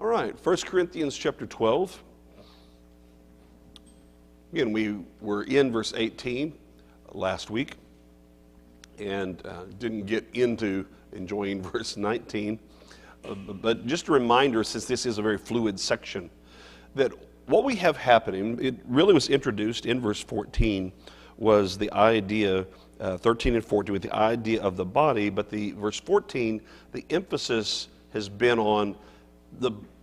All right, 1 Corinthians chapter 12. Again, we were in verse 18 last week and didn't get into enjoying verse 19. But just a reminder, since this is a very fluid section, that what we have happening, it really was introduced in verse 14, was the idea, 13 and 14, with the idea of the body, but the verse 14, the emphasis has been on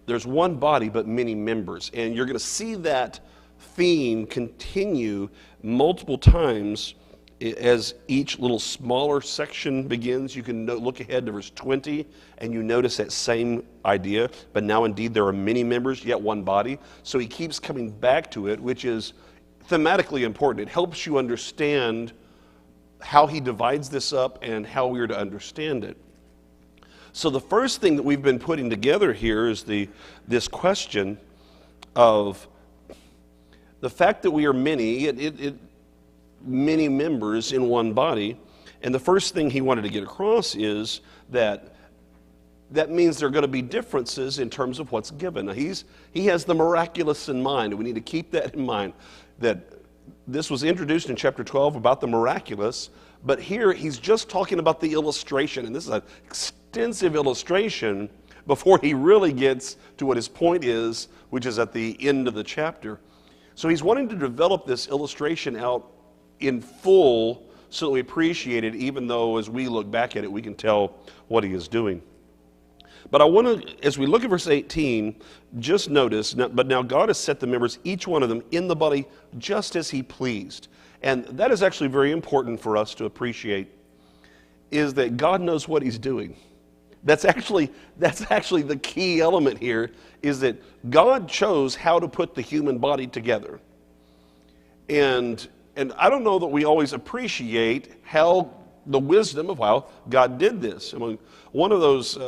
there's one body but many members. And you're going to see that theme continue multiple times as each little smaller section begins. You can look ahead to verse 20 and you notice that same idea, but now indeed there are many members, yet one body. So he keeps coming back to it, which is thematically important. It helps you understand how he divides this up and how we are to understand it. So the first thing that we've been putting together here is this question of the fact that we are many, many members in one body. And the first thing he wanted to get across is that means there are going to be differences in terms of what's given. Now he has the miraculous in mind, and we need to keep that in mind, that this was introduced in chapter 12 about the miraculous, but here he's just talking about the illustration, and this is an extensive illustration before he really gets to what his point is, which is at the end of the chapter. So he's wanting to develop this illustration out in full so that we appreciate it, even though as we look back at it, we can tell what he is doing. But I want to, as we look at verse 18, just notice, but now God has set the members, each one of them, in the body just as he pleased. And that is actually very important for us to appreciate, is that God knows what he's doing. That's actually the key element here, is that God chose how to put the human body together. And I don't know that we always appreciate how the wisdom of how God did this. I mean, one of those,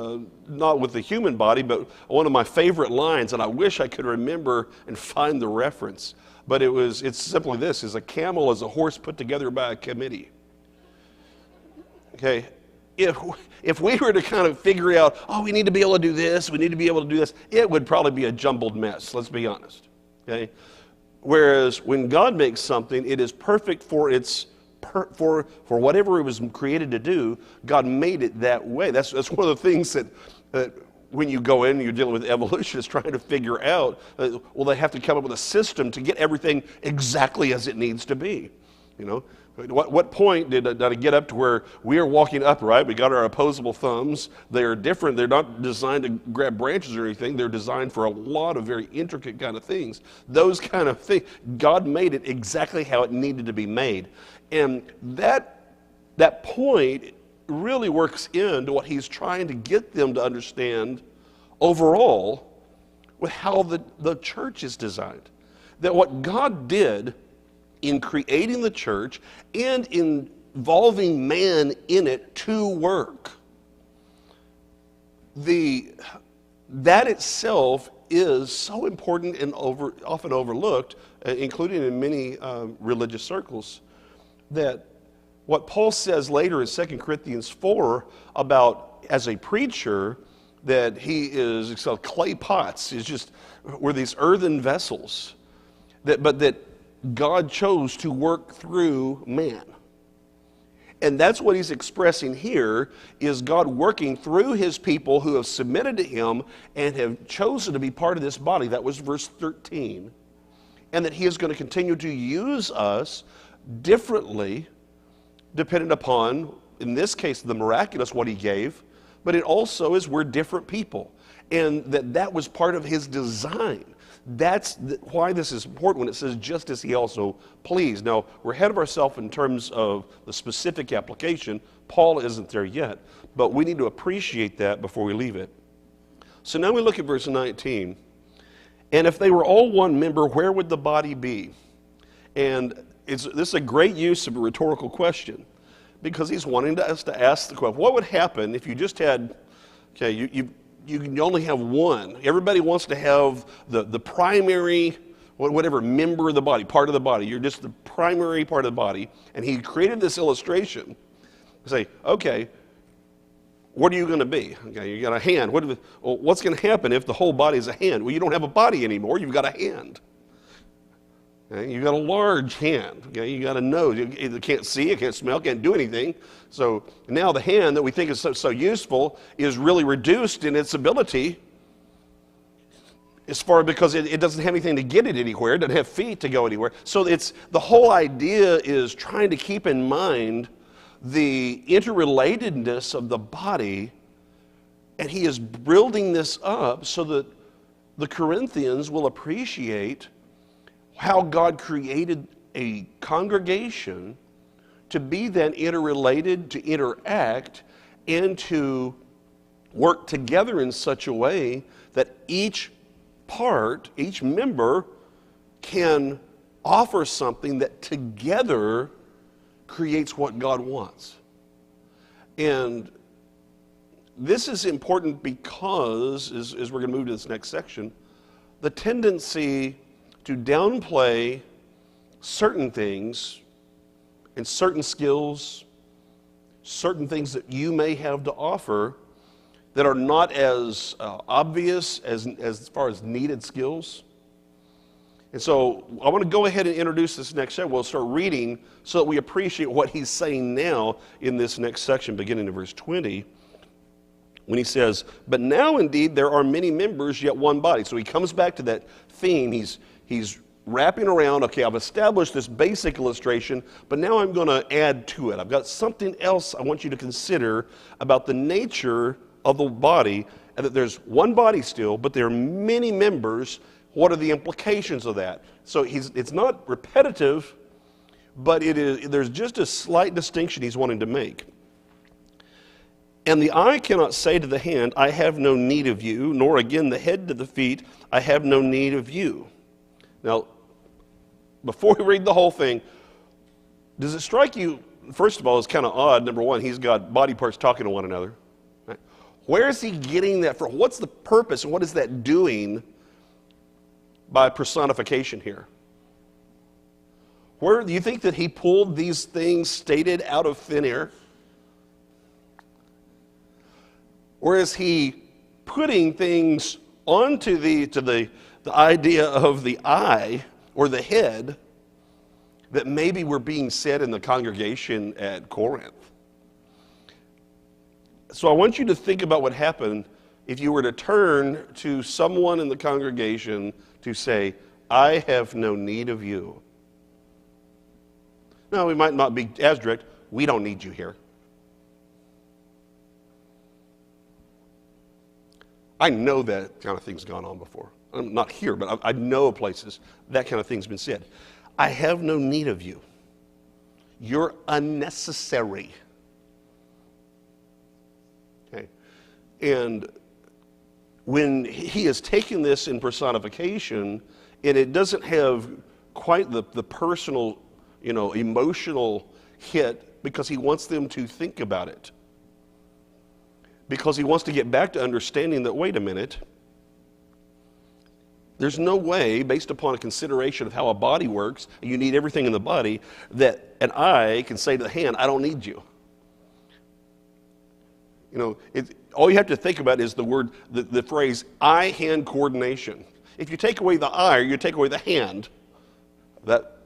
not with the human body, but one of my favorite lines, and I wish I could remember and find the reference, but it's simply this, is a camel is a horse put together by a committee. Okay, if we were to kind of figure out, we need to be able to do this, we need to be able to do this, it would probably be a jumbled mess, let's be honest. Okay, whereas when God makes something, it is perfect for whatever it was created to do. God made it that way. That's one of the things that when you go in and you're dealing with evolutionists trying to figure out, they have to come up with a system to get everything exactly as it needs to be. You know, what point did I get up to where we are walking upright? We got our opposable thumbs. They're different. They're not designed to grab branches or anything. They're designed for a lot of very intricate kind of things. Those kind of things, God made it exactly how it needed to be made. And that point really works into what he's trying to get them to understand overall with how the church is designed. That what God did in creating the church and involving man in it to work, that itself is so important and often overlooked, including in many religious circles, that what Paul says later in 2 Corinthians 4 about as a preacher, that he is clay pots, we're these earthen vessels, but that God chose to work through man. And that's what he's expressing here, is God working through his people who have submitted to him and have chosen to be part of this body. That was verse 13. And that he is going to continue to use us differently, dependent upon, in this case, the miraculous, what he gave, but it also is we're different people. And that was part of his design. That's why this is important when it says just as he also pleased. Now, we're ahead of ourselves in terms of the specific application. Paul isn't there yet, but we need to appreciate that before we leave it. So now we look at verse 19. And if they were all one member, where would the body be? And this is a great use of a rhetorical question, because he's wanting us to ask the question, what would happen if you just had, you can only have one. Everybody wants to have the primary, whatever member of the body, part of the body. You're just the primary part of the body. And he created this illustration. Say, okay, what are you going to be? Okay, you got a hand. What's going to happen if the whole body is a hand? Well, you don't have a body anymore. You've got a hand. Okay, you've got a large hand. Okay, you got a nose. You either can't see, you can't smell, can't do anything. So now the hand that we think is so useful is really reduced in its ability, as far because it doesn't have anything to get it anywhere. It doesn't have feet to go anywhere. So the whole idea is trying to keep in mind the interrelatedness of the body, and he is building this up so that the Corinthians will appreciate how God created a congregation to be then interrelated, to interact, and to work together in such a way that each part, each member can offer something that together creates what God wants. And this is important because, as we're going to move to this next section, the tendency to downplay certain things and certain skills, certain things that you may have to offer that are not as obvious as far as needed skills. And so I want to go ahead and introduce this next section. We'll start reading so that we appreciate what he's saying now in this next section, beginning in verse 20, when he says, "But now indeed there are many members, yet one body." So he comes back to that theme. He's wrapping around, okay, I've established this basic illustration, but now I'm going to add to it. I've got something else I want you to consider about the nature of the body, and that there's one body still, but there are many members. What are the implications of that? So it's not repetitive, but there's just a slight distinction he's wanting to make. "And the eye cannot say to the hand, 'I have no need of you,' nor again the head to the feet, 'I have no need of you.'" Now, before we read the whole thing, does it strike you, first of all, it's kind of odd, number one, he's got body parts talking to one another. Right? Where is he getting that from? What's the purpose, and what is that doing by personification here? Where do you think that he pulled these things stated out of thin air? Or is he putting things onto the idea of the eye or the head that maybe were being said in the congregation at Corinth? So I want you to think about what happened if you were to turn to someone in the congregation to say, "I have no need of you." Now, we might not be as direct. "We don't need you here." I know that kind of thing's gone on before. I'm not here, but I know of places that kind of thing's been said. "I have no need of you. You're unnecessary." Okay. And when he has taken this in personification, and it doesn't have quite the personal, emotional hit, because he wants them to think about it. Because he wants to get back to understanding that, wait a minute, there's no way, based upon a consideration of how a body works, and you need everything in the body, that an eye can say to the hand, "I don't need you." All you have to think about is the phrase eye-hand coordination. If you take away the eye or you take away the hand, that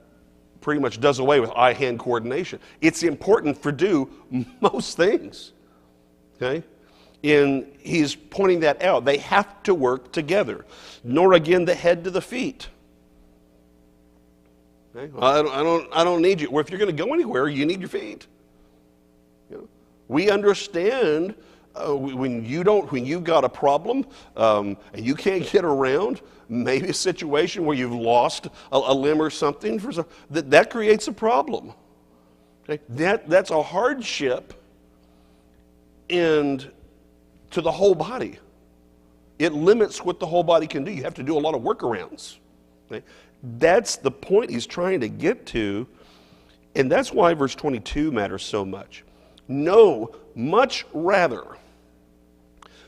pretty much does away with eye-hand coordination. It's important for do most things. Okay? And he's pointing that out. They have to work together. "Nor again the head to the feet." Okay? I don't need you. Well, if you're going to go anywhere, you need your feet. We understand when you've got a problem and you can't get around, maybe a situation where you've lost a limb or something, that creates a problem. Okay? That's a hardship and to the whole body. It limits what the whole body can do. You have to do a lot of workarounds. Okay? That's the point he's trying to get to, and that's why verse 22 matters so much. "No, much rather,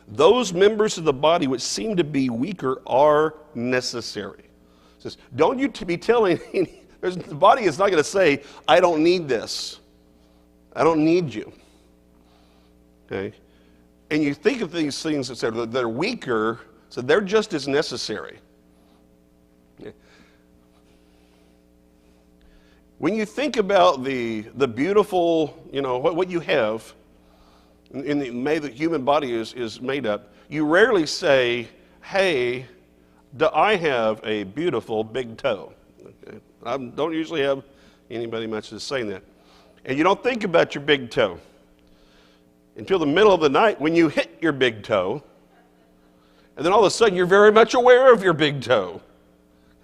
those members of the body which seem to be weaker are necessary." It says, don't you be telling, the body is not going to say, "I don't need this. I don't need you." Okay? and you think of these things that they're weaker, so they're just as necessary. When you think about the beautiful, what you have in the way the human body is made up, you rarely say, hey, do I have a beautiful big toe? Okay. I don't usually have anybody much that's saying that. And you don't think about your big toe until the middle of the night when you hit your big toe, and then all of a sudden you're very much aware of your big toe.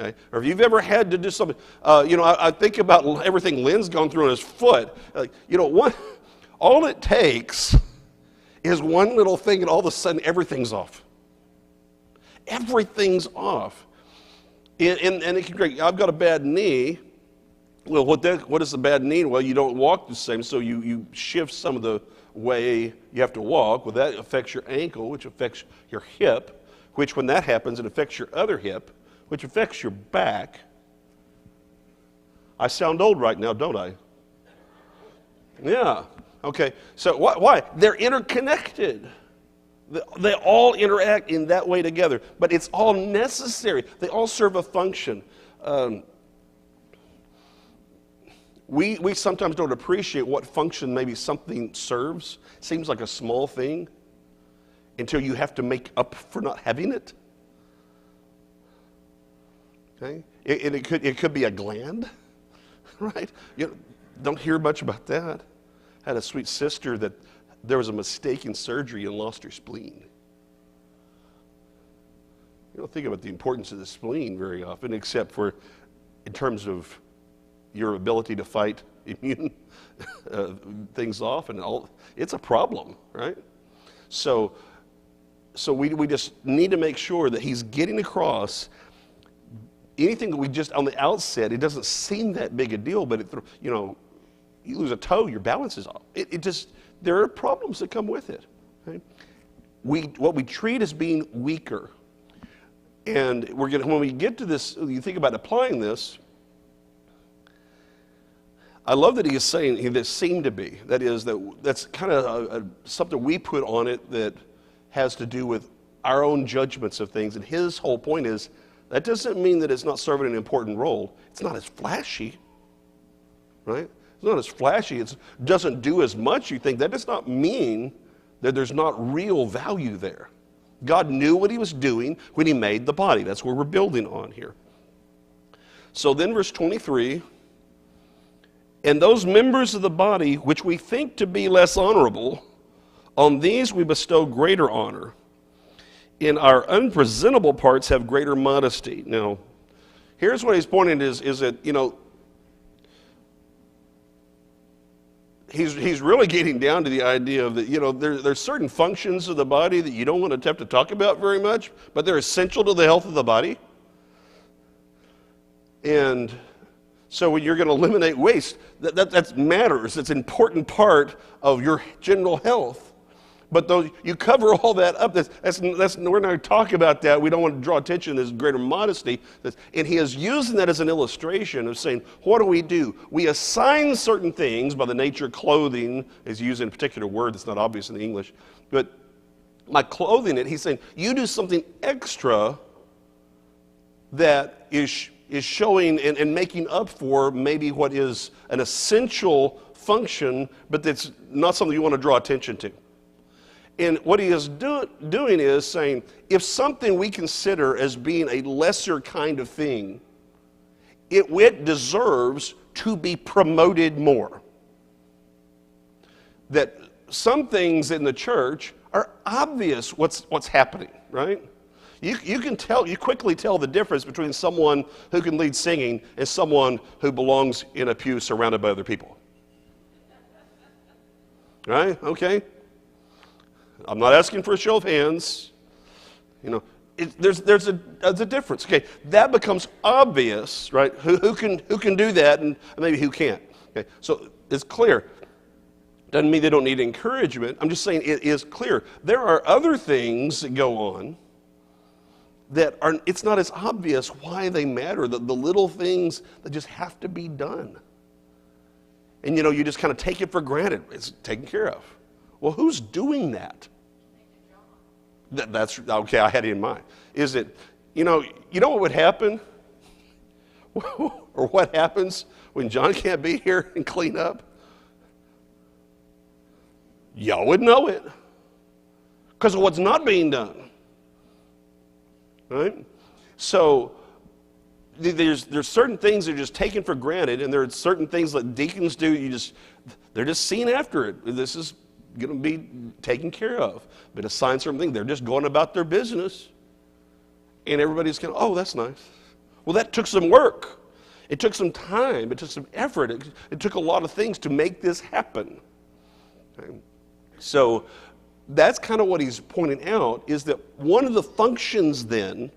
Okay? Or if you've ever had to do something, I think about everything Lynn's gone through on his foot. All it takes is one little thing, and all of a sudden everything's off. Everything's off. And it can be, I've got a bad knee. Well, what is the bad knee? Well, you don't walk the same, so you shift some of the way you have to walk. Well, that affects your ankle, which affects your hip, which when that happens, it affects your other hip, which affects your back. I sound old right now, don't I? Yeah. Okay. So why? They're interconnected. They all interact in that way together, but it's all necessary. They all serve a function. We sometimes don't appreciate what function maybe something serves. Seems like a small thing until you have to make up for not having it. Okay, it could be a gland, right? Don't hear much about that. I had a sweet sister that there was a mistake in surgery and lost her spleen. You don't think about the importance of the spleen very often, except for in terms of your ability to fight immune things off and all. It's a problem, right? So we just need to make sure that he's getting across anything that we just on the outset. It doesn't seem that big a deal, but you lose a toe, your balance is off. There are problems that come with it. Right? What we treat as being weaker, and when we get to this, you think about applying this. I love that he is saying that seem to be. That's kind of something we put on it that has to do with our own judgments of things. And his whole point is that doesn't mean that it's not serving an important role. It's not as flashy, right? It's not as flashy. It doesn't do as much. You think that does not mean that there's not real value there. God knew what he was doing when he made the body. That's where we're building on here. So then verse 23, and those members of the body which we think to be less honorable, on these we bestow greater honor. In our unpresentable parts have greater modesty. Now, here's what he's pointing is that, he's really getting down to the idea of that, there's certain functions of the body that you don't want to have to talk about very much, but they're essential to the health of the body. And so when you're going to eliminate waste, that matters. It's an important part of your general health. But though you cover all that up, we're not talking about that. We don't want to draw attention to this greater modesty. And he is using that as an illustration of saying, what do? We assign certain things by the nature of clothing, is using a particular word that's not obvious in the English. But by clothing it, he's saying, you do something extra that is showing and making up for maybe what is an essential function, but that's not something you want to draw attention to. And what he is doing is saying, if something we consider as being a lesser kind of thing, it deserves to be promoted more. That some things in the church are obvious what's happening, right? You quickly tell the difference between someone who can lead singing and someone who belongs in a pew surrounded by other people. Right? Okay? I'm not asking for a show of hands. There's a difference. Okay, that becomes obvious, right? Who can do that, and maybe who can't. Okay, so it's clear. Doesn't mean they don't need encouragement. I'm just saying it is clear. There are other things that go on that are. It's not as obvious why they matter. The little things that just have to be done. And you just kind of take it for granted. It's taken care of. Well, who's doing that? That's okay. I had it in mind. Is it, you know what would happen, or what happens when John can't be here and clean up? Y'all would know it because of what's not being done, right? So there's certain things that are just taken for granted, and there are certain things that deacons do. They're just seen after it. This is going to be taken care of. But assign certain things, they're just going about their business, and everybody's going, oh, that's nice. Well, that took some work. It took some time. It took some effort. It took a lot of things to make this happen. Okay? So that's kind of what he's pointing out, is that one of the functions then,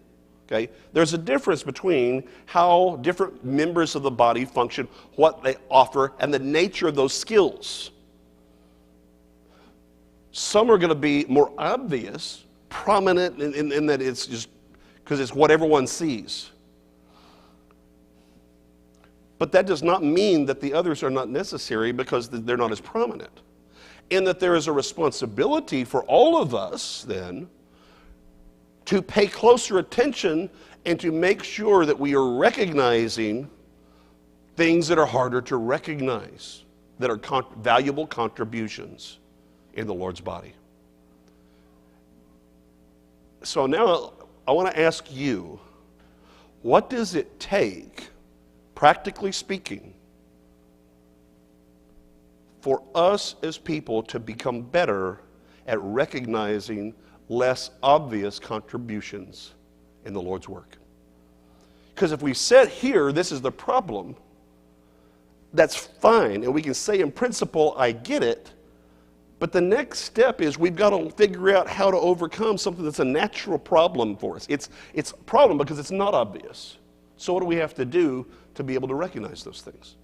okay, there's a difference between how different members of the body function, what they offer, and the nature of those skills. Some are going to be more obvious, prominent in that it's just because it's what everyone sees. But that does not mean that the others are not necessary because they're not as prominent. And that there is a responsibility for all of us then to pay closer attention and to make sure that we are recognizing things that are harder to recognize, that are valuable contributions in the Lord's body. So now I want to ask you, what does it take, practically speaking, for us as people to become better at recognizing less obvious contributions in the Lord's work? Because if we said here, this is the problem, that's fine, and we can say in principle, I get it, but the next step is we've got to figure out how to overcome something that's a natural problem for us. It's a problem because it's not obvious. So what do we have to do to be able to recognize those things?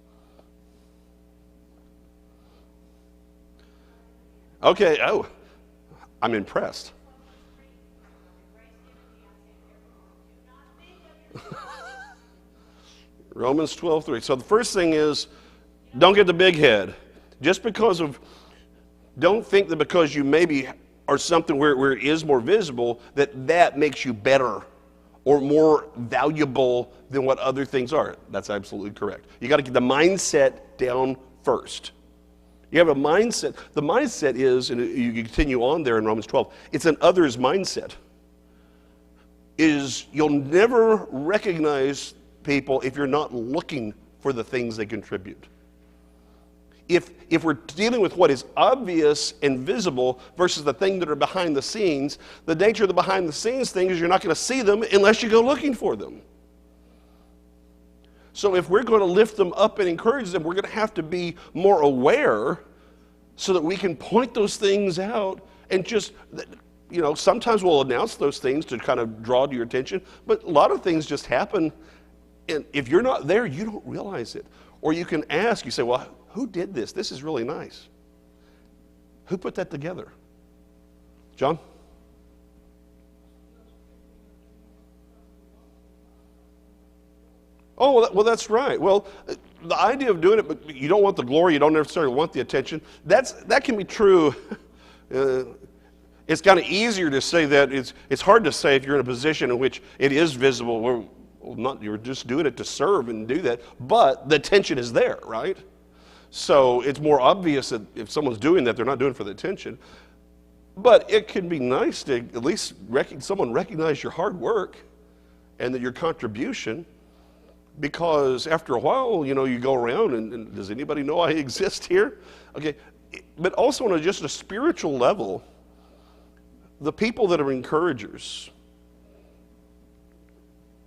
Okay, oh, I'm impressed. Romans 12:3. So the first thing is, don't get the big head. Don't think that because you maybe are something where it is more visible, that makes you better or more valuable than what other things are. That's absolutely correct. You got to get the mindset down first. You have a mindset. The mindset is, and you continue on there in Romans 12, it's an others mindset. You'll never recognize people if you're not looking for the things they contribute. If we're dealing with what is obvious and visible versus the things that are behind the scenes, the nature of the behind the scenes thing is you're not going to see them unless you go looking for them. So if we're going to lift them up and encourage them, we're going to have to be more aware so that we can point those things out and just, sometimes we'll announce those things to kind of draw to your attention, but a lot of things just happen, and if you're not there, you don't realize it. Or you can ask, you say, well, who did this? This is really nice. Who put that together? John? Oh, well, that's right. Well, the idea of doing it, but you don't want the glory, you don't necessarily want the attention, that can be true. It's kind of easier to say that. It's hard to say if you're in a position in which it is visible. You're just doing it to serve and do that, but the attention is there, right? So it's more obvious that if someone's doing that, they're not doing it for the attention. But it can be nice to at least someone recognize your hard work and that your contribution, because after a while, you go around and does anybody know I exist here? Okay, but also on just a spiritual level, the people that are encouragers,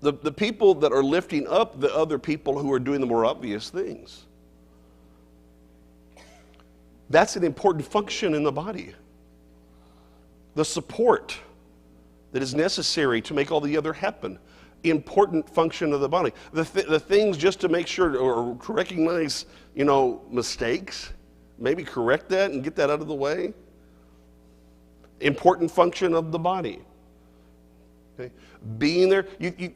the people that are lifting up the other people who are doing the more obvious things, that's an important function in the body. The support that is necessary to make all the other happen, important function of the body. The things just to make sure or to recognize, mistakes, maybe correct that and get that out of the way. Important function of the body. Okay? Being there, you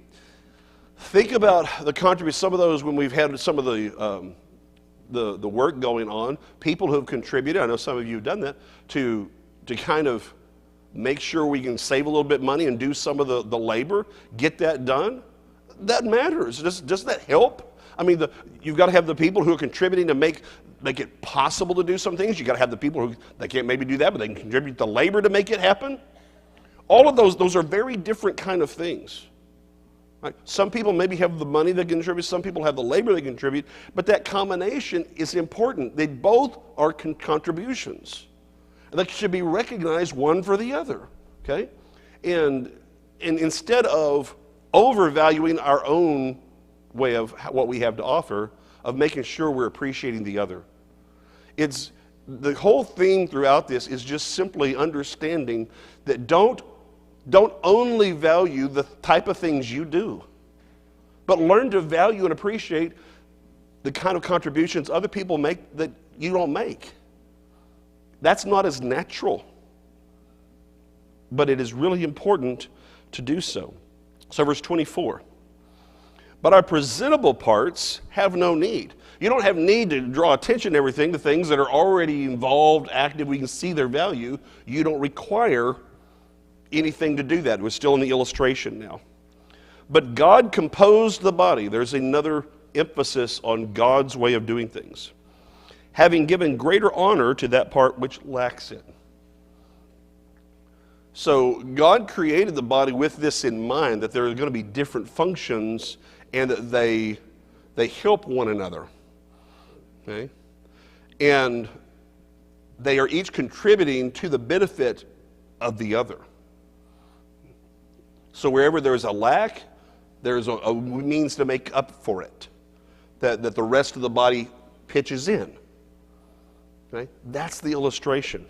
think about the contribution. Some of those when we've had some of the work going on, people who have contributed, I know some of you have done that, to kind of make sure we can save a little bit of money and do some of the labor, get that done, that matters. Does that help? I mean, you've got to have the people who are contributing to make it possible to do some things. You've got to have the people who, they can't maybe do that, but they can contribute the labor to make it happen. All of those are very different kind of things. Right? Some people maybe have the money they contribute, some people have the labor they contribute, but that combination is important. They both are contributions. And they should be recognized one for the other, okay? And instead of overvaluing our own way of what we have to offer, of making sure we're appreciating the other. It's the whole theme throughout this is just simply understanding that don't only value the type of things you do, but learn to value and appreciate the kind of contributions other people make that you don't make. That's not as natural, but it is really important to do so. So verse 24, but our presentable parts have no need. You don't have need to draw attention to everything, the things that are already involved, active, we can see their value. You don't require anything to do that. We're still in the illustration now. But God composed the body. There's another emphasis on God's way of doing things, having given greater honor to that part which lacks it. So God created the body with this in mind, that there are going to be different functions and that they help one another. Okay? And they are each contributing to the benefit of the other. So wherever there's a lack, there's a means to make up for it, that the rest of the body pitches in. Okay? That's the illustration.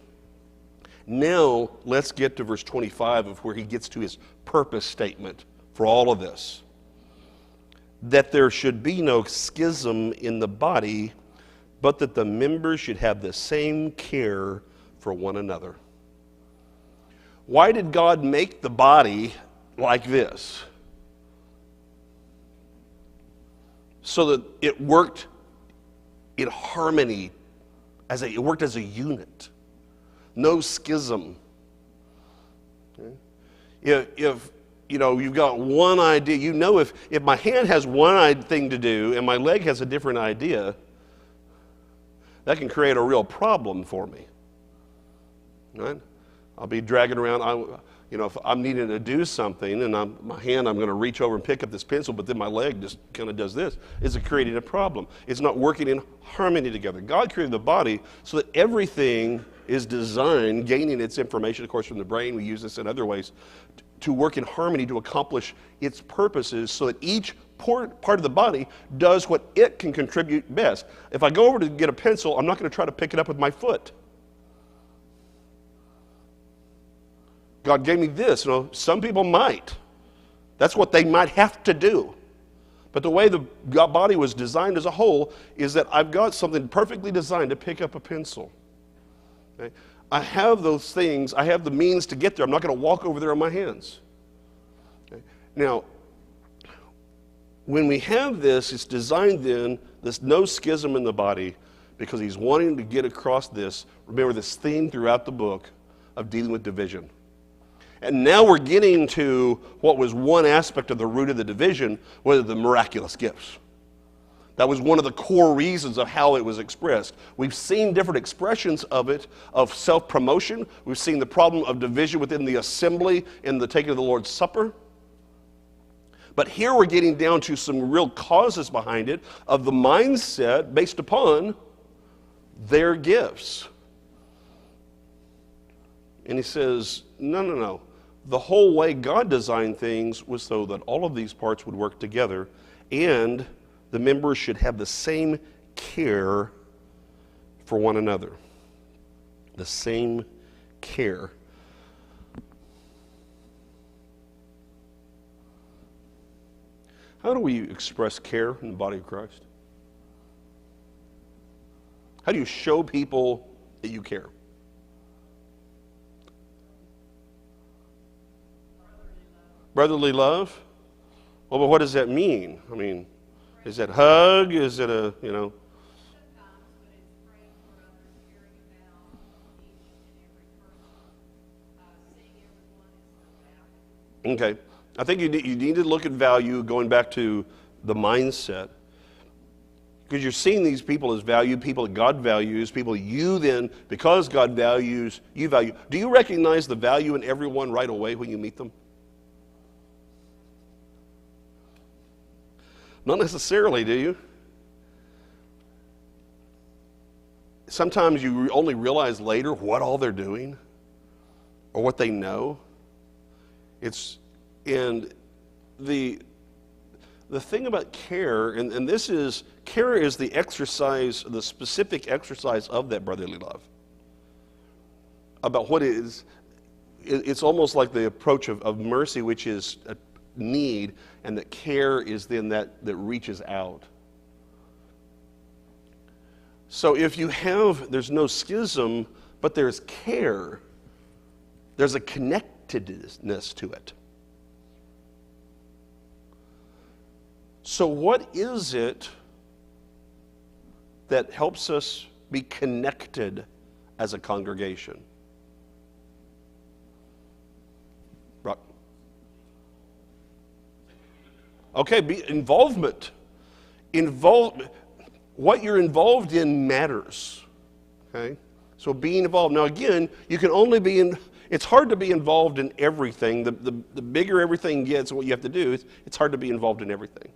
Now, let's get to verse 25 of where he gets to his purpose statement for all of this. That there should be no schism in the body, but that the members should have the same care for one another. Why did God make the body like this? So that it worked in harmony, it worked as a unit. No schism. Okay? If you've got one idea, if my hand has one thing to do and my leg has a different idea, that can create a real problem for me. Right? I'll be dragging around, if I'm needing to do something and I'm going to reach over and pick up this pencil, but then my leg just kind of does this. It's creating a problem. It's not working in harmony together. God created the body so that everything is designed, gaining its information, of course, from the brain. We use this in other ways, to work in harmony to accomplish its purposes so that each part of the body does what it can contribute best. If I go over to get a pencil, I'm not going to try to pick it up with my foot. God gave me this. Some people might. That's what they might have to do. But the way the body was designed as a whole is that I've got something perfectly designed to pick up a pencil. Okay? I have those things. I have the means to get there. I'm not going to walk over there on my hands. Okay? Now, when we have this, it's designed then, there's no schism in the body, because he's wanting to get across this. Remember this theme throughout the book of dealing with division. And now we're getting to what was one aspect of the root of the division, was the miraculous gifts. That was one of the core reasons of how it was expressed. We've seen different expressions of it, of self-promotion. We've seen the problem of division within the assembly in the taking of the Lord's Supper. But here we're getting down to some real causes behind it of the mindset based upon their gifts. And he says, no. The whole way God designed things was so that all of these parts would work together and the members should have the same care for one another. The same care. How do we express care in the body of Christ? How do you show people that you care? Brotherly love? Well, but what does that mean? I mean, is it hug? Is it a, Okay. I think you need to look at value, going back to the mindset. Because you're seeing these people as valued, people that God values, people you then, because God values, you value. Do you recognize the value in everyone right away when you meet them? Not necessarily, do you? Sometimes you only realize later what all they're doing or what they know. And the thing about care, and this is, care is the exercise, the specific exercise of that brotherly love. About what it is, it's almost like the approach of mercy, which is a need, and that care is then that reaches out. So if you have, there's no schism, but there's care, there's a connectedness to it. So what is it that helps us be connected as a congregation? Right. Okay, involvement. What you're involved in matters. Okay? So being involved. Now again, you can only be in, it's hard to be involved in everything. The bigger everything gets, what you have to do, it's hard to be involved in everything.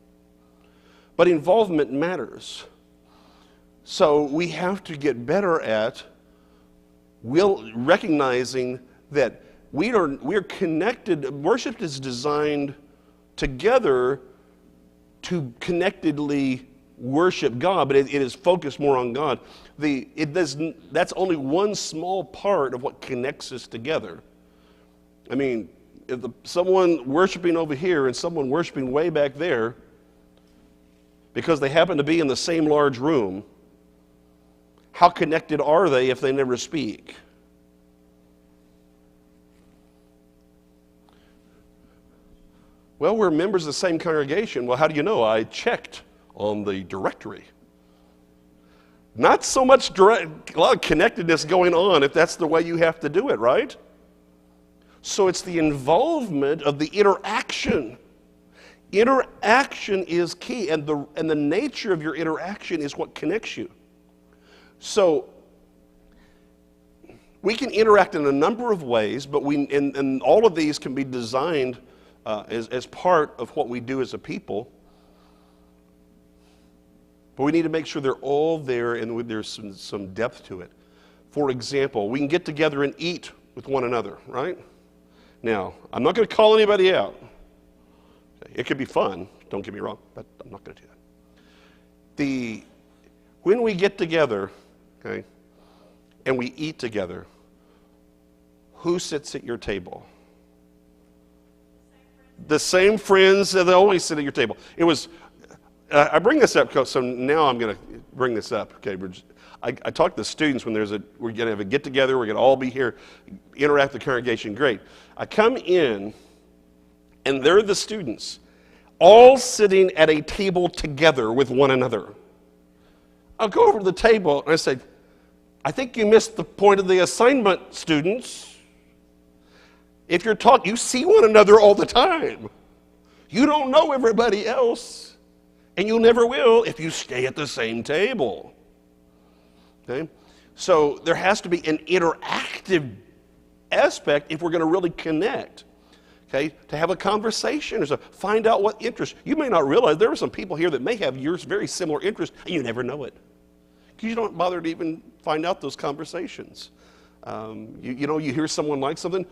But involvement matters. So we have to get better at recognizing that we're connected. Worship is designed together to connectedly worship God, but it is focused more on God. That's only one small part of what connects us together. I mean, if someone worshiping over here and someone worshiping way back there, because they happen to be in the same large room, how connected are they if they never speak? Well, we're members of the same congregation. Well, how do you know? I checked on the directory. Not so much a lot of connectedness going on if that's the way you have to do it, right? So it's the involvement of the interaction. Interaction is key, and the nature of your interaction is what connects you. So we can interact in a number of ways, but and all of these can be designed as part of what we do as a people. But we need to make sure they're all there and there's some depth to it. For example, we can get together and eat with one another, right? Now, I'm not going to call anybody out. It could be fun, don't get me wrong, but I'm not going to do that. When we get together, okay, and we eat together, who sits at your table? The same friends that always sit at your table. It was. I bring this up because now I'm going to bring this up. Okay, I talk to the students when we're going to have a get together. We're going to all be here, interact with the congregation. Great. I come in, and they're the students, all sitting at a table together with one another. I'll go over to the table and I say, "I think you missed the point of the assignment, students. If you're talking, you see one another all the time. You don't know everybody else. And you never will if you stay at the same table." Okay? So there has to be an interactive aspect if we're going to really connect. Okay? To have a conversation, or to find out what interests. You may not realize there are some people here that may have yours very similar interests, and you never know it. Because you don't bother to even find out those conversations. You hear someone like something,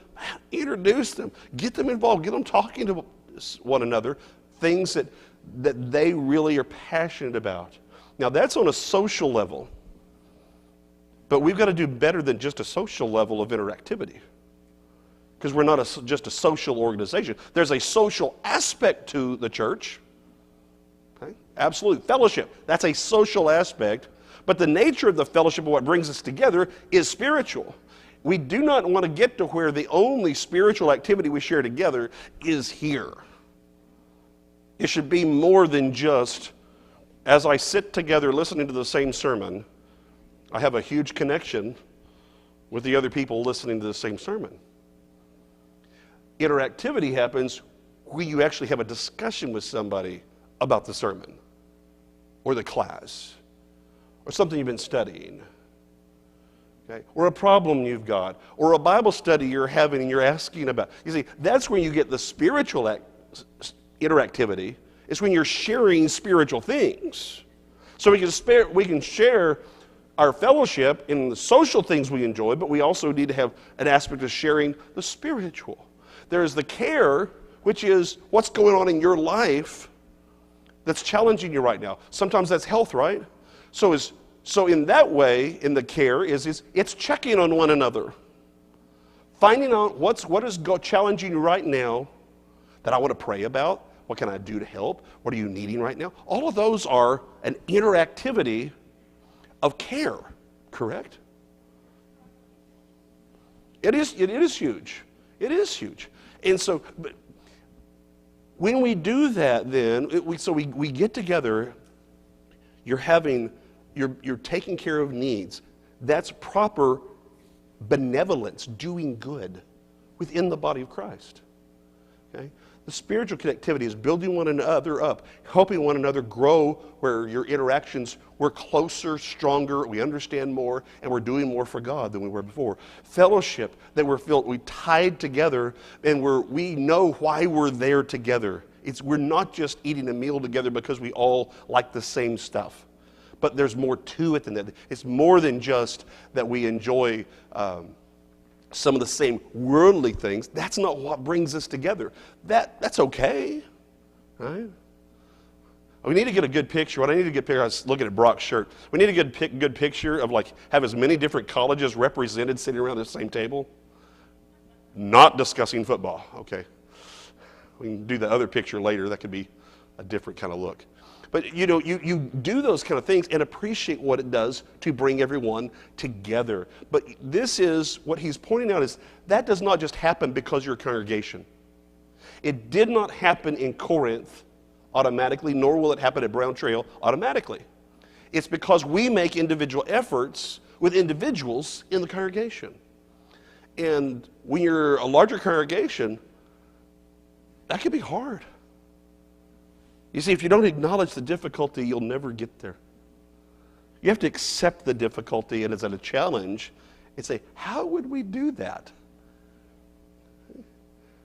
introduce them. Get them involved. Get them talking to one another. Things that they really are passionate about. Now that's on a social level, but we've got to do better than just a social level of interactivity, because we're not just a social organization. There's a social aspect to the church. Okay? Absolute fellowship, that's a social aspect, but the nature of the fellowship of what brings us together is spiritual. We do not want to get to where the only spiritual activity we share together is here. It should be more than just, as I sit together listening to the same sermon, I have a huge connection with the other people listening to the same sermon. Interactivity happens where you actually have a discussion with somebody about the sermon or the class or something you've been studying. Okay? Or a problem you've got, or a Bible study you're having and you're asking about. You see, that's when you get the spiritual interactivity. It's when you're sharing spiritual things. So we can share our fellowship in the social things we enjoy, but we also need to have an aspect of sharing the spiritual. There's the care, which is what's going on in your life that's challenging you right now. Sometimes that's health, right? So in that way, in the care, it's checking on one another. Finding out what is challenging you right now that I want to pray about. What can I do to help? What are you needing right now? All of those are an interactivity of care, correct? It is huge. It is huge. And so when we do that, then, we get together, you're taking care of needs. That's proper benevolence, doing good within the body of Christ. Okay? The spiritual connectivity is building one another up, helping one another grow where your interactions, we're closer, stronger, we understand more, and we're doing more for God than we were before. Fellowship, that we tied together, and we know why we're there together. We're not just eating a meal together because we all like the same stuff. But there's more to it than that. It's more than just that we enjoy some of the same worldly things. That's not what brings us together. That's okay, right? We need to get a good picture. What I need to get picture, I was looking at Brock's shirt. We need to get a good picture of have as many different colleges represented sitting around the same table. Not discussing football, okay. We can do the other picture later. That could be a different kind of look. But you do those kind of things and appreciate what it does to bring everyone together. But this is what he's pointing out is that does not just happen because you're a congregation. It did not happen in Corinth automatically, nor will it happen at Brown Trail automatically. It's because we make individual efforts with individuals in the congregation. And when you're a larger congregation, that can be hard. You see, if you don't acknowledge the difficulty, you'll never get there. You have to accept the difficulty and as a challenge and say, how would we do that?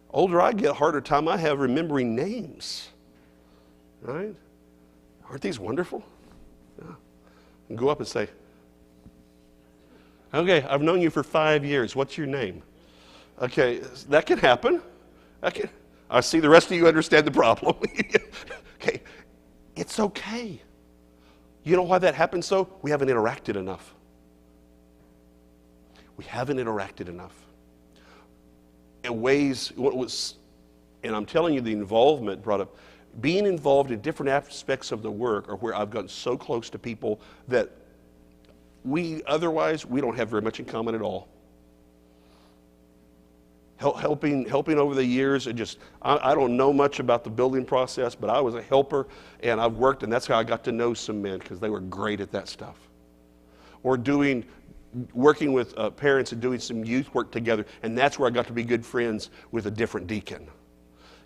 Older I get, harder time I have remembering names. Right? Aren't these wonderful? Yeah. And go up and say, okay, I've known you for 5 years. What's your name? Okay, that can happen. I see the rest of you understand the problem. Okay, it's okay. You know why that happens though? We haven't interacted enough. We haven't interacted enough. In ways, and I'm telling you the involvement brought up, being involved in different aspects of the work are where I've gotten so close to people that we don't have very much in common at all. Helping over the years, and I don't know much about the building process, but I was a helper, and I've worked, and that's how I got to know some men, because they were great at that stuff. Or working with parents and doing some youth work together, and that's where I got to be good friends with a different deacon.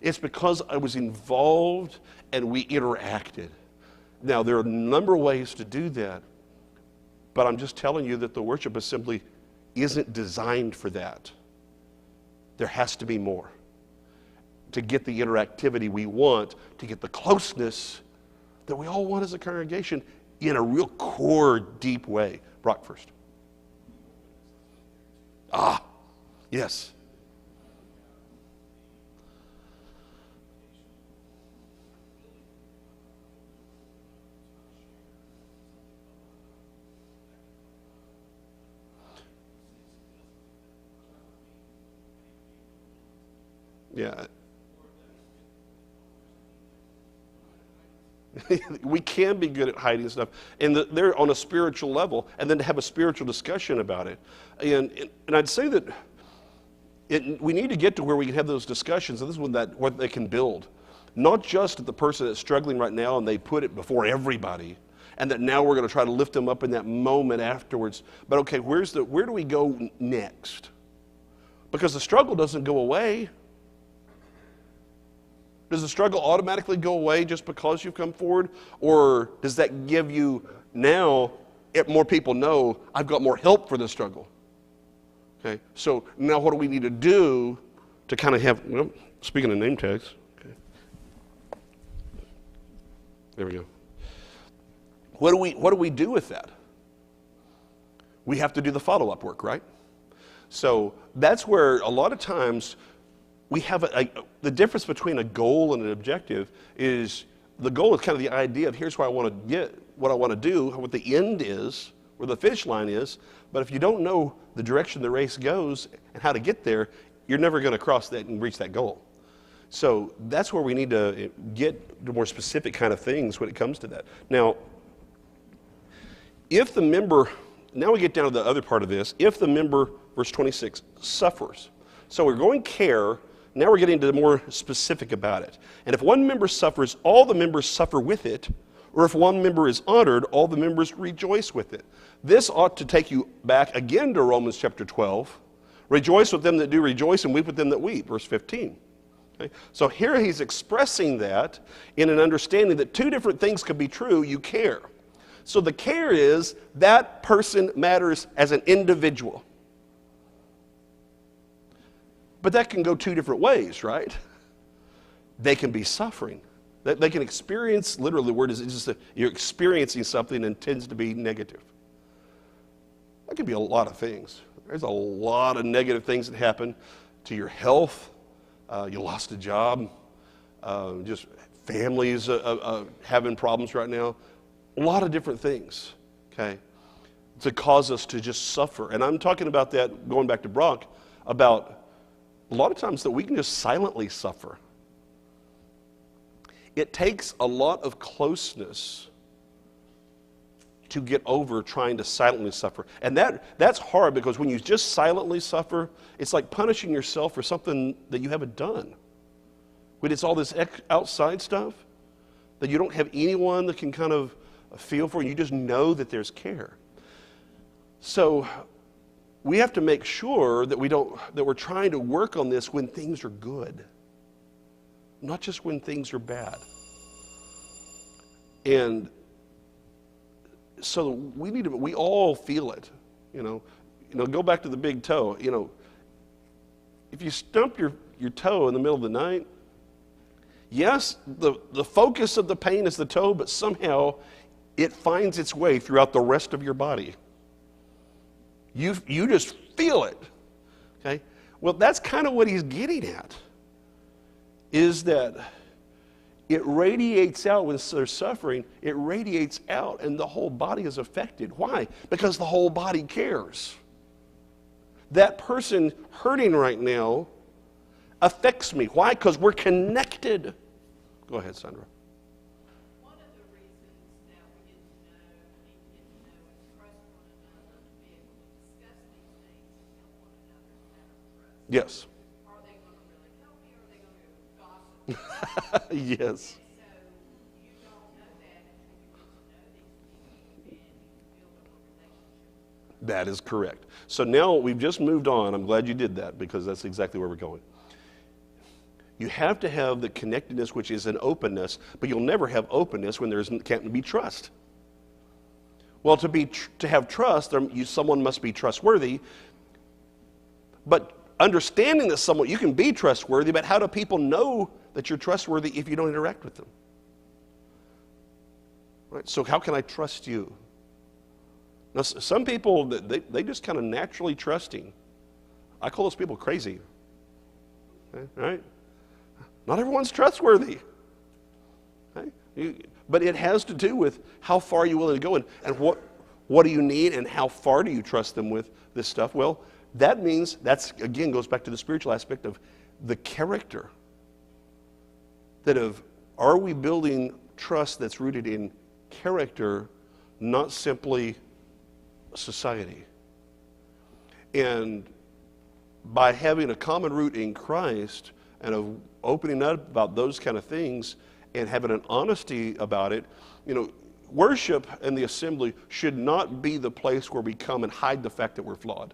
It's because I was involved and we interacted. Now, there are a number of ways to do that, but I'm just telling you that the worship assembly isn't designed for that. There has to be more to get the interactivity we want, to get the closeness that we all want as a congregation in a real core, deep way. Brock first. Yes. Yeah. We can be good at hiding stuff, and they're on a spiritual level, and then to have a spiritual discussion about it. And I'd say that we need to get to where we can have those discussions, and this is what they can build. Not just at the person that's struggling right now, and they put it before everybody, and that now we're going to try to lift them up in that moment afterwards. But okay, where do we go next? Because the struggle doesn't go away. Does the struggle automatically go away just because you've come forward? Or does that give you now, if more people know, I've got more help for the struggle? Okay, so now what do we need to do to kind of have, well, speaking of name tags, okay. There we go. What do we do with that? We have to do the follow-up work, right? So that's where a lot of times we have the difference between a goal and an objective is the goal is kind of the idea of here's where I want to get, what I want to do, what the end is, where the finish line is. But if you don't know the direction the race goes and how to get there, you're never going to cross that and reach that goal. So that's where we need to get to more specific kind of things when it comes to that. Now, if the member, now we get down to the other part of this, if the member, verse 26, suffers. So we're going care, now we're getting to the more specific about it. And if one member suffers, all the members suffer with it, or if one member is honored, all the members rejoice with it. This ought to take you back again to Romans chapter 12. Rejoice with them that do rejoice and weep with them that weep, verse 15. Okay? So here he's expressing that in an understanding that two different things could be true. You care. So the care is that person matters as an individual. But that can go two different ways, right? They can be suffering. They can experience, literally the word is just that you're experiencing something and tends to be negative. That could be a lot of things. There's a lot of negative things that happen to your health. You lost a job. Just families having problems right now. A lot of different things, okay, to cause us to just suffer. And I'm talking about that, going back to Brock, about a lot of times that we can just silently suffer. It takes a lot of closeness to get over trying to silently suffer. And that's hard because when you just silently suffer, it's like punishing yourself for something that you haven't done. When it's all this outside stuff, that you don't have anyone that can kind of feel for, and you just know that there's care. So we have to make sure that we're trying to work on this when things are good, not just when things are bad. And so we all feel it, you know, go back to the big toe, if you stump your toe in the middle of the night, yes, the focus of the pain is the toe, but somehow it finds its way throughout the rest of your body. You just feel it, okay? Well, that's kind of what he's getting at, is that it radiates out when there's suffering. It radiates out and the whole body is affected. Why? Because the whole body cares. That person hurting right now affects me. Why? Because we're connected. Go ahead, Sandra. One of the reasons that we get to know and trust one another, to be able to discuss these things and help one another is out of trust. Yes. Are they going to really help me, or are they going to gossip? Yes. And so you don't know that until you get to know these people and you build a relationship. That is correct. So now we've just moved on. I'm glad you did that because that's exactly where we're going. You have to have the connectedness, which is an openness, but you'll never have openness when there can't be trust. Well, to have trust, someone must be trustworthy. But understanding that you can be trustworthy, but how do people know that you're trustworthy if you don't interact with them? Right? So how can I trust you? Now, some people, they just kind of naturally trusting. I call those people crazy. Okay? Right? Not everyone's trustworthy. Okay? But it has to do with how far you're willing to go and what do you need and how far do you trust them with this stuff. Well, that means, again goes back to the spiritual aspect of the character. Are we building trust that's rooted in character, not simply society? And by having a common root in Christ and of opening up about those kind of things and having an honesty about it, worship and the assembly should not be the place where we come and hide the fact that we're flawed.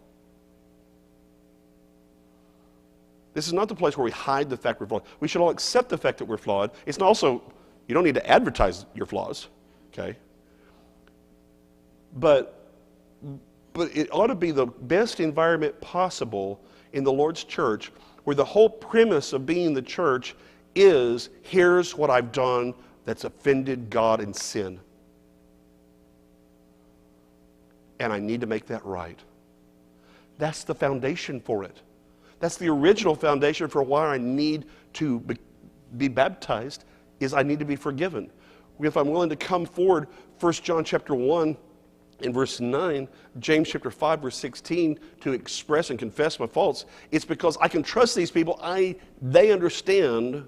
This is not the place where we hide the fact we're flawed. We should all accept the fact that we're flawed. It's not also, you don't need to advertise your flaws, okay? But it ought to be the best environment possible in the Lord's church, where the whole premise of being the church is, here's what I've done that's offended God and sin. And I need to make that right. That's the foundation for it. That's the original foundation for why I need to be baptized, is I need to be forgiven. If I'm willing to come forward, 1 John chapter 1 in verse 9, James chapter 5 verse 16, to express and confess my faults, it's because I can trust these people. They understand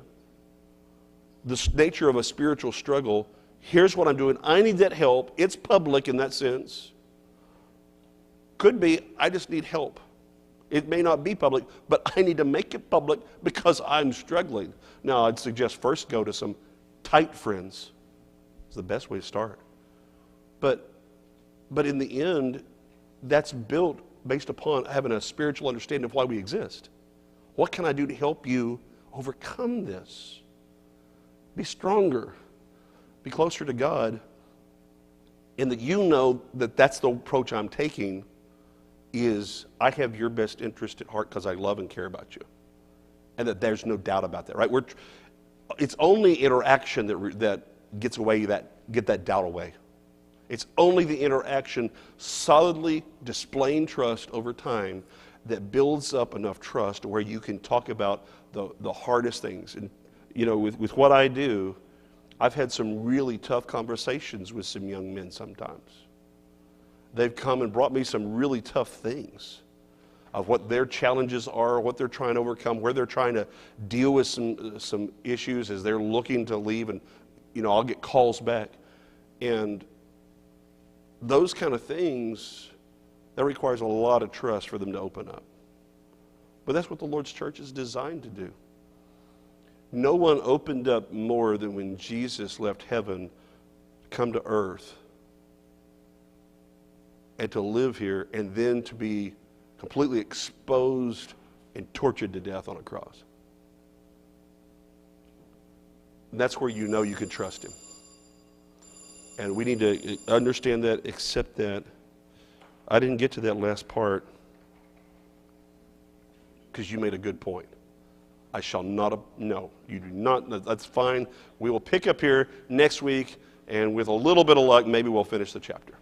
the nature of a spiritual struggle. Here's what I'm doing. I need that help. It's public in that sense. Could be, I just need help. It may not be public, but I need to make it public because I'm struggling. Now, I'd suggest first go to some tight friends. It's the best way to start. But in the end, that's built based upon having a spiritual understanding of why we exist. What can I do to help you overcome this? Be stronger. Be closer to God. And that you know that that's the approach I'm taking, is I have your best interest at heart because I love and care about you. And that there's no doubt about that, right? It's only interaction that get that doubt away. It's only the interaction solidly displaying trust over time that builds up enough trust where you can talk about the hardest things. And, you know, with what I do, I've had some really tough conversations with some young men sometimes. They've come and brought me some really tough things of what their challenges are, what they're trying to overcome, where they're trying to deal with some issues as they're looking to leave. And, you know, I'll get calls back. And those kind of things, that requires a lot of trust for them to open up. But that's what the Lord's church is designed to do. No one opened up more than when Jesus left heaven to come to earth and to live here, and then to be completely exposed and tortured to death on a cross. And that's where you know you can trust him. And we need to understand that, accept that. I didn't get to that last part because you made a good point. I shall not, no, you do not, that's fine. We will pick up here next week, and with a little bit of luck, maybe we'll finish the chapter.